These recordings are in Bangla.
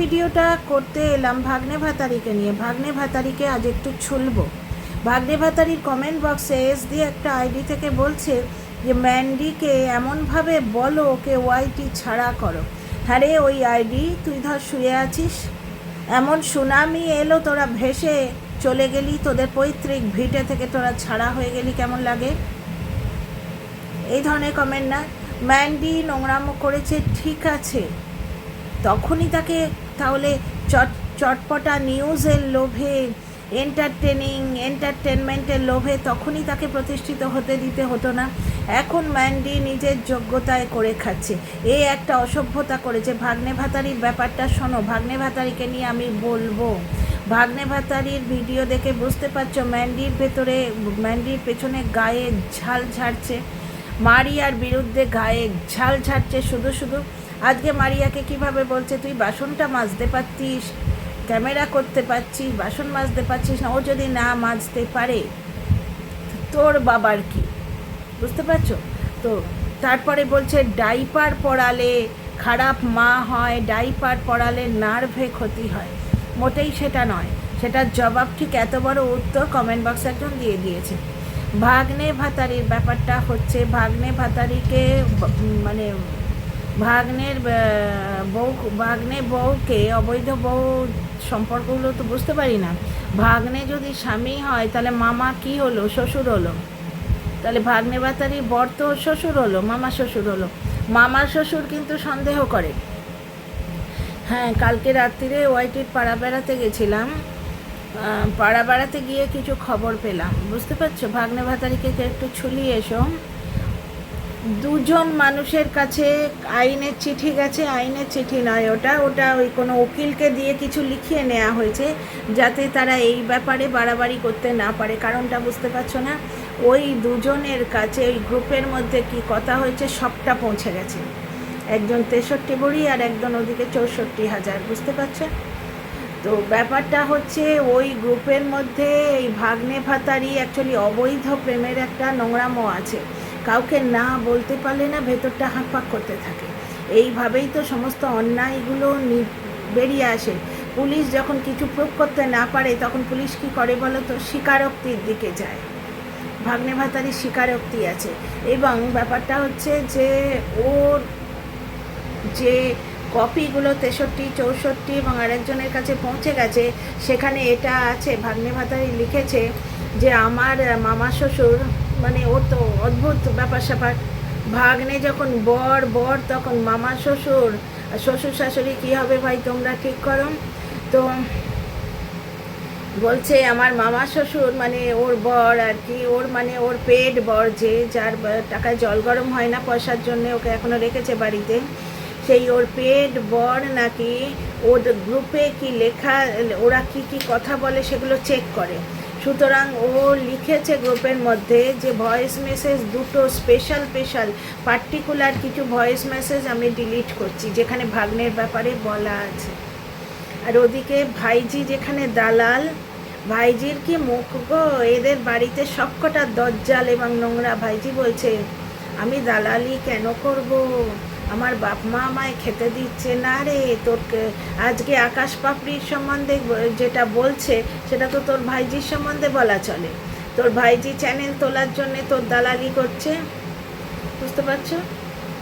ভিডিওটা করতে এলাম ভাগ্নে ভাতারিকে নিয়ে। ভাগ্নে ভাতারিকে আজ একটু ছুলবো। ভাগ্নে ভাতারির কমেন্ট বক্সে এস দিয়ে একটা আইডি থেকে বলছে যে ম্যান্ডিকে এমনভাবে বলো ওকে ওয়াইটি ছাড়া করো। হ্যাঁ রে, ওই আইডি তুই ধর শুয়ে আছিস, এমন সুনামি এলো তোরা ভেসে চলে গেলি, তোদের পৈতৃক ভিটে থেকে তোরা ছাড়া হয়ে গেলি, কেমন লাগে? এই ধরনের কমেন্ট না। ম্যান্ডি নোংরামো করেছে, ঠিক আছে, তখনই তাকে তাহলে চটপটা নিউজের লোভে, এন্টারটেনমেন্টের লোভে তখনই তাকে প্রতিষ্ঠিত হতে দিতে হতো না। এখন ম্যান্ডি নিজের যোগ্যতায় করে খাচ্ছে, এই একটা অসভ্যতা করেছে। ভাগ্নে ভাতারির ব্যাপারটা শোনো, ভাগ্নে ভাতারিকে নিয়ে আমি বলবো। ভাগ্নে ভাতারির ভিডিও দেখে বুঝতে পারছো ম্যান্ডির ভেতরে, ম্যান্ডির পেছনে গায়ে ঝাল ঝাড়ছে, মারিয়ার বিরুদ্ধে গায়ে ঝাল ঝাড়ছে শুধু শুধু। আজকে মারিয়াকে কিভাবে বলছে তুই বাসনটা মাজতে পারতিস, ক্যামেরা করতে পারছিস, বাসন মাজতে পারছিস না। ও যদি না মাজতে পারে তোর বাবার কি, বুঝতে পারছো তো? তারপরে বলছে ডাইপার পরালে খারাপ মা হয়, ডাইপার পরালে নার্ভে ক্ষতি হয়। মোটেই সেটা নয়, সেটার জবাব ঠিক এত বড় উত্তর কমেন্ট বক্সে একজন দিয়ে দিয়েছে। ভাগ্নে ভাতারির ব্যাপারটা হচ্ছে, ভাগ্নে ভাতারিকে মানে ভাগ্নের বউকে, অবৈধ বউ সম্পর্কগুলো তো বুঝতে পারি না। ভাগ্নে যদি স্বামী হয় তাহলে মামা কি হলো, শ্বশুর হলো, তাহলে ভাগ্নে ভাতারির বর তো শ্বশুর হলো, মামা শ্বশুর হলো। মামা শ্বশুর কিন্তু সন্দেহ করে। হ্যাঁ, কালকে রাত্রিরে ওয়াইটির পাড়া বেড়াতে গেছিলাম, পাড়া বেড়াতে গিয়ে কিছু খবর পেলাম, বুঝতে পারছো? ভাগ্নে ভাতারিকে একটু ছুলিয়ে এসো। দুজন মানুষের কাছে আইনের চিঠি গেছে, আইনের চিঠি নয় ওটা, ওটা ওই কোনো উকিলকে দিয়ে কিছু লিখিয়ে নেওয়া হয়েছে যাতে তারা এই ব্যাপারে বাড়াবাড়ি করতে না পারে। কারণটা বুঝতে পারছো না? ওই দুজনের কাছে ওই গ্রুপের মধ্যে কি কথা হয়েছে সবটা পৌঁছে গেছে। একজন 63 বড়ি আর একজন ওদিকে 64,000, বুঝতে পারছো? তো ব্যাপারটা হচ্ছে ওই গ্রুপের মধ্যে এই ভাগ্নে ভাতারি অ্যাকচুয়ালি অবৈধ প্রেমের একটা নোংরামো আছে। কাউকে না বলতে পারলে না ভেতরটা হাঁকপাক করতে থাকে। এইভাবেই তো সমস্ত অন্যায়গুলো বেরিয়ে আসে। পুলিশ যখন কিছু প্রুভ করতে না পারে তখন পুলিশ কি করে বলো তো? স্বীকারোক্তির দিকে যায়। ভাগ্নে ভাতারির স্বীকারোক্তি আছে। এবং ব্যাপারটা হচ্ছে যে ওর যে কপিগুলো 63, 64 এবং আরেকজনের কাছে পৌঁছে গেছে, সেখানে এটা আছে, ভাগ্নে ভাতারি লিখেছে যে আমার মামা শ্বশুর, মানে ও তো অদ্ভুত ব্যাপার স্যাপার। ভাগ্নে যখন বর তখন মামা শ্বশুর, শ্বশুর শাশুড়ি কী হবে ভাই তোমরা ঠিক করো। তো বলছে আমার মামা শ্বশুর মানে ওর বর আর কি, ওর মানে ওর পেট বর, যে যার টাকায় জল গরম হয় না পয়সার জন্যে, ওকে এখনও রেখেছে বাড়িতে, সেই ওর পেট বর নাকি ওর গ্রুপে কি লেখা, ওরা কি কি কথা বলে সেগুলো চেক করে। সুতরাং ও লিখেছে গ্রুপের মধ্যে যে ভয়েস মেসেজ দুটো স্পেশাল পার্টিকুলার কিছু ভয়েস মেসেজ আমি ডিলিট করছি যেখানে ভাগ্নের ব্যাপারে বলা আছে। আর ওদিকে ভাইজি যেখানে দালাল, ভাইজির কি মুখ গো, এদের বাড়িতে সবকটা দজ্জাল এবং নোংরা। ভাইজি বলছে আমি দালালি কেন করব, আমার বাপ মা আমায় খেতে দিচ্ছে না রে। তোর আজকে আকাশ পাপড়ির সম্বন্ধে যেটা বলছে সেটা তো তোর ভাইজির সম্বন্ধে বলা চলে। তোর ভাইজি চ্যানেল তোলার জন্যে তোর দালালি করছে, বুঝতে পারছো?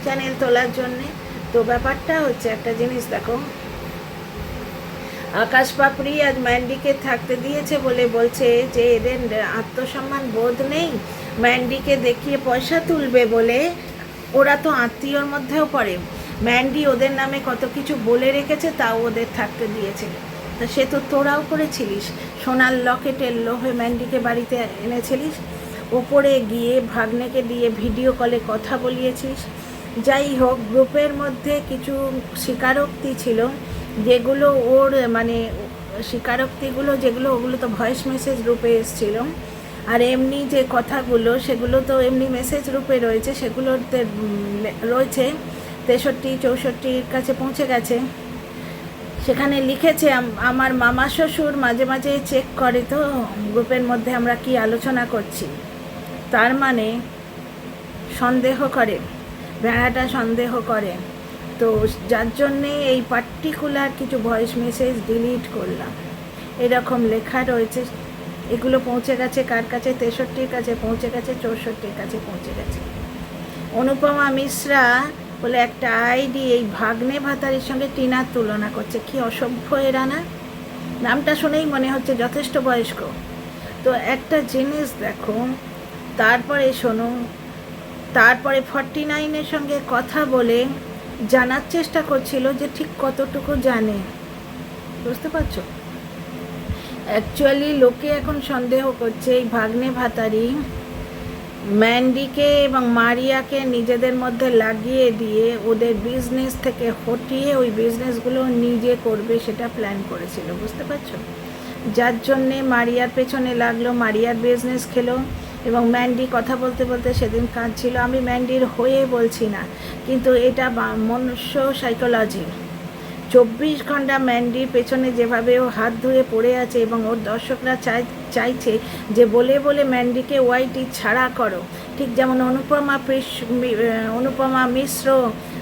চ্যানেল তোলার জন্যে। তো ব্যাপারটা হচ্ছে একটা জিনিস দেখো, আকাশ পাপড়ি আজ ম্যান্ডিকে থাকতে দিয়েছে বলে বলছে যে এদের আত্মসম্মান বোধ নেই, ম্যান্ডিকে দেখিয়ে পয়সা তুলবে বলে। ওরা তো আত্মীয়র মধ্যেও পড়ে। ম্যান্ডি ওদের নামে কত কিছু বলে রেখেছে, তাও ওদের থাকতে দিয়েছে। তা সে তো তোরাও করেছিলিস, সোনার লকেটের লোভে ম্যান্ডিকে বাড়িতে এনেছিলিস, ওপরে গিয়ে ভাগ্নেকে দিয়ে ভিডিও কলে কথা বলিয়েছিস। যাই হোক, গ্রুপের মধ্যে কিছু স্বীকারোক্তি ছিল যেগুলো ওর মানে স্বীকারোক্তিগুলো যেগুলো, ওগুলো তো ভয়েস মেসেজ রূপে এসেছিল। আর এমনি যে কথাগুলো সেগুলো তো এমনি মেসেজ রূপে রয়েছে, সেগুলোতে রয়েছে 63, 64 কাছে পৌঁছে গেছে। সেখানে লিখেছে আমার মামা শ্বশুর মাঝে মাঝে চেক করে তো গ্রুপের মধ্যে আমরা কি আলোচনা করছি। তার মানে সন্দেহ করে, ভেড়াটা সন্দেহ করে। তো যার জন্যে এই পার্টিকুলার কিছু ভয়েস মেসেজ ডিলিট করলাম। এরকম লেখা রয়েছে, এগুলো পৌঁছে গেছে কার কাছে? 63-র কাছে পৌঁছে গেছে, 64-র কাছে পৌঁছে গেছে। অনুপমা মিশ্রা বলে একটা আইডি এই ভাগ্নে ভাতারির সঙ্গে টিনার তুলনা করছে। কি অসভ্য এরা না! নামটা শুনেই মনে হচ্ছে যথেষ্ট বয়স্ক। তো একটা জিনিস দেখো, তারপরে শোনো, তারপরে 49-এর সঙ্গে কথা বলে জানার চেষ্টা করছিল যে ঠিক কতটুকু জানে, বুঝতে পারছো? অ্যাকচুয়ালি লোকে এখন সন্দেহ করছে এই ভাগ্নে ভাতারি ম্যান্ডিকে এবং মারিয়াকে নিজেদের মধ্যে লাগিয়ে দিয়ে ওদের বিজনেস থেকে হটিয়ে ওই বিজনেসগুলো নিজে করবে, সেটা প্ল্যান করেছিল, বুঝতে পারছো? যার জন্যে মারিয়ার পেছনে লাগলো, মারিয়ার বিজনেস খেলো। এবং ম্যান্ডি কথা বলতে বলতে সেদিন কাঁদছিল। আমি ম্যান্ডির হয়ে বলছি না, কিন্তু এটা মনুষ্য সাইকোলজি। 24 ঘন্টা ম্যান্ডির পেছনে যেভাবে ও হাত ধুয়ে পড়ে আছে এবং ওর দর্শকরা চাইছে যে বলে বলে ম্যান্ডিকে ওয়াইটি ছাড়া করো, ঠিক যেমন অনুপমা মিশ্র,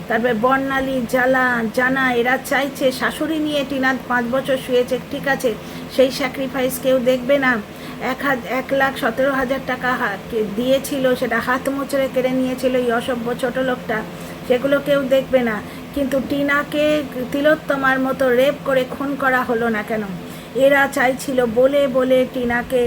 তারপরে বর্ণালী, জানা এরা চাইছে শাশুড়ি নিয়ে টিনা 5 বছর শুয়েছে, ঠিক আছে, সেই স্যাক্রিফাইস কেউ দেখবে না। 1,17,000 টাকা দিয়েছিল, সেটা হাত মোচড়ে কেড়ে নিয়েছিল এই অসভ্য ছোটো লোকটা, সেগুলো কেউ দেখবে না। কিন্তু টিনাকে তিলোত্তমার মতো রেপ করে খুন করা হলো না কেন? এরা চাইছিল বলে বলে টিনাকে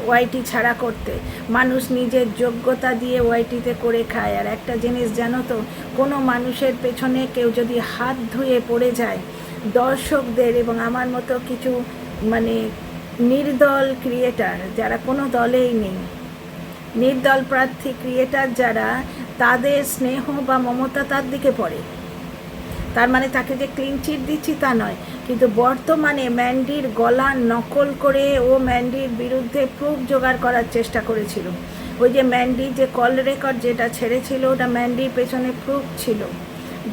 ওয়াইটি ছাড়া করতে। মানুষ নিজের যোগ্যতা দিয়ে ওয়াইটিতে করে খায়। আর একটা জিনিস জানো তো, কোনো মানুষের পেছনে কেউ যদি হাত ধুয়ে পড়ে যায়, দর্শকদের এবং আমার মতো কিছু মানে নির্দল ক্রিয়েটার যারা কোনো দলেই নেই, নির্দল প্রার্থী ক্রিয়েটার যারা, তাদের স্নেহ বা মমতা তার দিকে পড়ে। তার মানে তাকে যে ক্লিন চিট দিচ্ছি তা নয়, কিন্তু বর্তমানে ম্যান্ডির গলা নকল করে ও ম্যান্ডির বিরুদ্ধে প্রুফ জোগাড় করার চেষ্টা করেছিল। ওই যে ম্যান্ডি যে কল রেকর্ড যেটা ছেড়েছিল, ওটা ম্যান্ডির পেছনে প্রুফ ছিল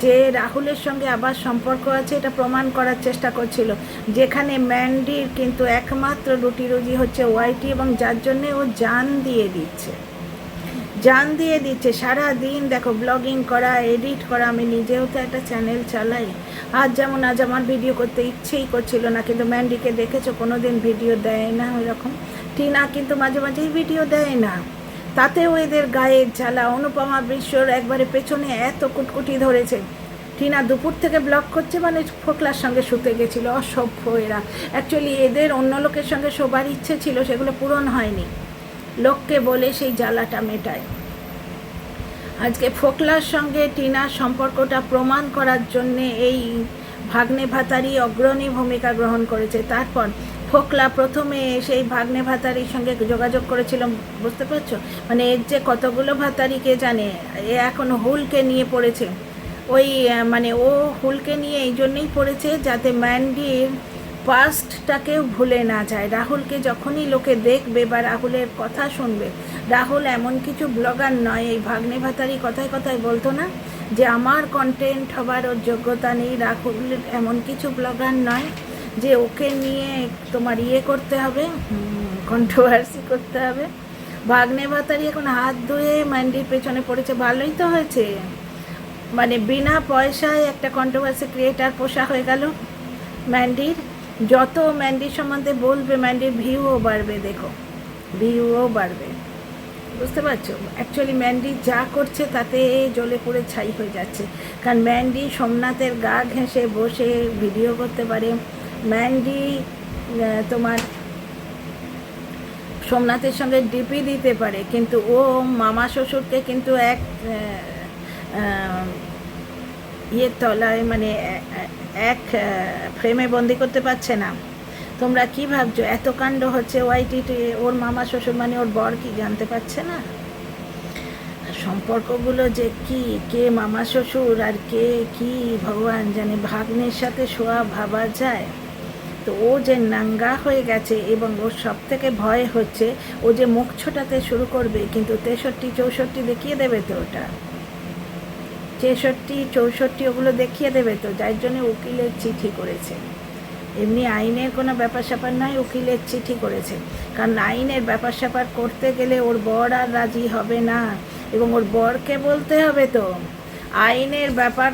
যে রাহুলের সঙ্গে আবার সম্পর্ক আছে, এটা প্রমাণ করার চেষ্টা করছিল। যেখানে ম্যান্ডির কিন্তু একমাত্র রুটি রুজি হচ্ছে ওয়াইটি, এবং যার জন্যে ও জান দিয়ে দিচ্ছে সারা দিন। দেখো, ব্লগিং করা, এডিট করা, আমি নিজেও তো একটা চ্যানেল চালাই। আজ আমার ভিডিও করতে ইচ্ছেই করছিল না, কিন্তু ম্যান্ডিকে দেখেছো কোনো দিন ভিডিও দেয় না ওইরকম। টিনা কিন্তু মাঝে মাঝেই ভিডিও দেয় না, তাতেও এদের গায়ের জ্বালা। অনুপমা বিশ্বর একবারে পেছনে এত কুটকুটি ধরেছে। টিনা দুপুর থেকে ব্লগ করছে মানে ফোকলার সঙ্গে শুতে গেছিলো। অসভ্য এরা। অ্যাকচুয়ালি এদের অন্য লোকের সঙ্গে শোবার ইচ্ছে ছিল, সেগুলো পূরণ হয়নি। লোককে বলে সেই জ্বালাটা মেটায়। আজকে ফোকলার সঙ্গে টিনার সম্পর্কটা প্রমাণ করার জন্যে এই ভাগ্নে ভাতারি অগ্রণী ভূমিকা গ্রহণ করেছে। তারপর ফোকলা প্রথমে সেই ভাগ্নে ভাতারির সঙ্গে যোগাযোগ করেছিল, বুঝতে পারছো? মানে এর যে কতগুলো ভাতারি কে জানে। এ এখন হুলকে নিয়ে পড়েছে। ওই মানে ও হুলকে নিয়ে এই জন্যেই পড়েছে যাতে ম্যান্ডির পাস্টটাকেও ভুলে না যায়। রাহুলকে যখনই লোকে দেখবে বা রাহুলের কথা শুনবে, রাহুল এমন কিছু ব্লগার নয়। এই ভাগ্নে ভাতারি কথায় কথায় বলতো না যে আমার কন্টেন্ট হবার ওর যোগ্যতা নেই। রাহুল এমন কিছু ব্লগার নয় যে ওকে নিয়ে তোমার করতে হবে, কন্ট্রোভার্সি করতে হবে। ভাগ্নে ভাতারি এখন হাত ধুয়ে ম্যান্ডির পেছনে পড়েছে, ভালোই তো হয়েছে। মানে বিনা পয়সায় একটা কন্ট্রোভার্সি ক্রিয়েটার পোষা হয়ে গেল ম্যান্ডির। যত ম্যান্ডির সম্বন্ধে বলবে, ম্যান্ডির ভিউও বাড়বে, দেখো ভিউও বাড়বে, বুঝতে পারছো? অ্যাকচুয়ালি ম্যান্ডি যা করছে তাতে জ্বলে পুড়ে ছাই হয়ে যাচ্ছে। কারণ ম্যান্ডি সোমনাথের গা ঘেঁষে বসে ভিডিও করতে পারে। ম্যান্ডি তোমার সোমনাথের সঙ্গে ডিপি দিতে পারে, কিন্তু ও মামা শ্বশুরকে কিন্তু এক তলায় মানে এক ফ্রেমে বন্দি করতে পারছে না। তোমরা কি ভাবছো এত কাণ্ড হচ্ছে ওয়াইটিতে? ওর মামা শ্বশুর মানে ওর বর কি জানতে পারছে না? সম্পর্কগুলো যে কি, কে মামা শ্বশুর আর কে কি ভগবান জানে। ভাগ্নের সাথে শোয়া ভাবা যায়? তো ও যে নাঙ্গা হয়ে গেছে, এবং ওর সব থেকে ভয় হচ্ছে ও যে মুখ ছোটাতে শুরু করবে, কিন্তু 63-64 দেখিয়ে দেবে তো, ওটা 63-64 ওগুলো দেখিয়ে দেবে তো। যার জন্য উকিলের চিঠি করেছে। এমনি আইনের কোনো ব্যাপার স্যাপার নয়, উকিলের চিঠি করেছে। কারণ আইনের ব্যাপার স্যাপার করতে গেলে ওর বর আর রাজি হবে না, এবং ওর বরকে বলতে হবে তো আইনের ব্যাপার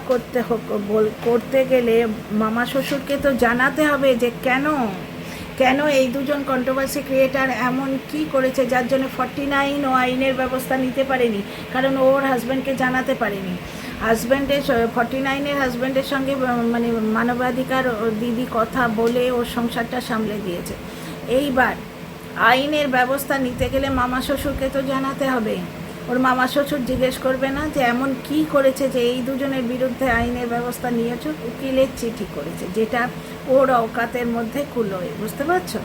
করতে গেলে মামা শ্বশুরকে তো জানাতে হবে যে কেন কেন এই দুজন কন্ট্রোভার্সি ক্রিয়েটার এমন কি করেছে যার জন্য 49 ও আইনের ব্যবস্থা নিতে পারেনি, কারণ ওর হাজব্যান্ডকে জানাতে পারেনি। হাজব্যান্ডের 49-এর হাজব্যান্ডের সঙ্গে মানে মানবাধিকার দিদি কথা বলে ওর সংসারটা সামলে দিয়েছে। এইবার আইনের ব্যবস্থা নিতে গেলে মামা শ্বশুরকে তো জানাতে হবে। ওর মামা শ্বশুর জিজ্ঞেস করবে না যে এমন কি করেছে যে এই দুজনের বিরুদ্ধে আইনের ব্যবস্থা নিয়েছ? উকিলের চিঠি করেছে, যেটা ওর অকাতের মধ্যে কুলোয়, বুঝতে পারছো?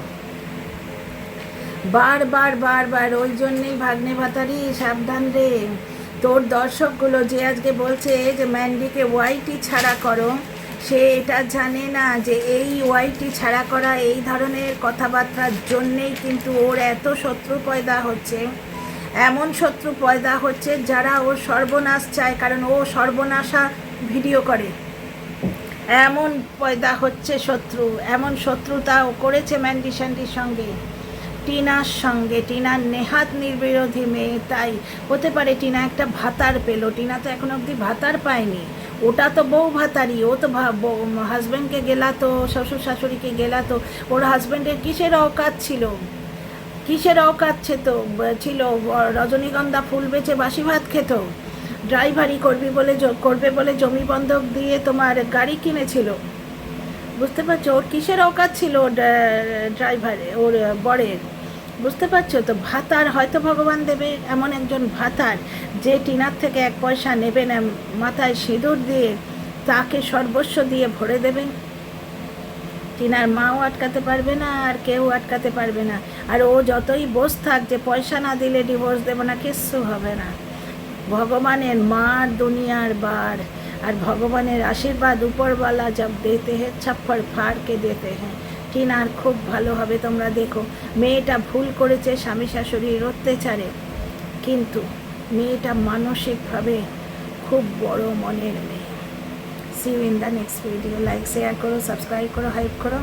বারবার ওই জন্যেই ভাগ্নে ভাতারি সাবধান রে। তোর দর্শকগুলো যে আজকে বলছে যে ম্যান্ডিকে ওয়াইটি ছাড়া করো, সে এটা জানে না যে এই ওয়াইটি ছাড়া করা এই ধরনের কথাবার্তার জন্যেই কিন্তু ওর এত শত্রু পয়দা হচ্ছে, এমন শত্রু পয়দা হচ্ছে যারা ওর সর্বনাশ চায়, কারণ ও সর্বনাশা ভিডিও করে। এমন পয়দা হচ্ছে শত্রু, এমন শত্রুতা ও করেছে ম্যান্ডি স্যান্ডির সঙ্গে, টিনার সঙ্গে। টিনার নেহাত নির্বিরোধী মেয়ে, তাই হতে পারে টিনা একটা ভাতার পেল। টিনা তো এখন অবধি ভাতার পায়নি, ওটা তো বউ ভাতারি। ও তো হাজব্যান্ডকে গেলাতো, শ্বশুর শাশুড়িকে গেলাতো। ওর হাজব্যান্ডের কিসের অকাত ছিল, কিসের অকাত ছিল? রজনীগন্ধা ফুল বেচে বাসি ভাত খেত, ড্রাইভারি করবে বলে জমি বন্ধক দিয়ে তোমার গাড়ি কিনেছিল, বুঝতে পারছো? ওর কিসের অকাত ছিল ড্রাইভারে, ওর বরের, বুঝতে পারছো তো? ভাতার হয়তো ভগবান দেবে এমন একজন ভাতার যে টিনার থেকে 1 পয়সা নেবে না, মাথায় সিঁদুর দিয়ে তাকে সর্বস্ব দিয়ে ভরে দেবে। টিনার মাও আটকাতে পারবে না, আর কেউ আটকাতে পারবে না। আর ও যতই বস থাক যে পয়সা না দিলে ডিভোর্স দেবো না, কিচ্ছু হবে না। ভগবানের মার দুনিয়ার বার, আর ভগবানের আশীর্বাদ উপরওয়ালা জব দেতে হ্যাঁ ছাপ্পর ফাড় কে দেতে হ্যাঁ। টিনার খুব ভালো হবে, তোমরা দেখো। মেয়েটা ভুল করেছে স্বামী শাশুড়ির অত্যাচারে, কিন্তু মেয়েটা মানসিকভাবে খুব বড় মনের মেয়ে। See you in the next video. Like, share करो, subscribe करो, hype करो।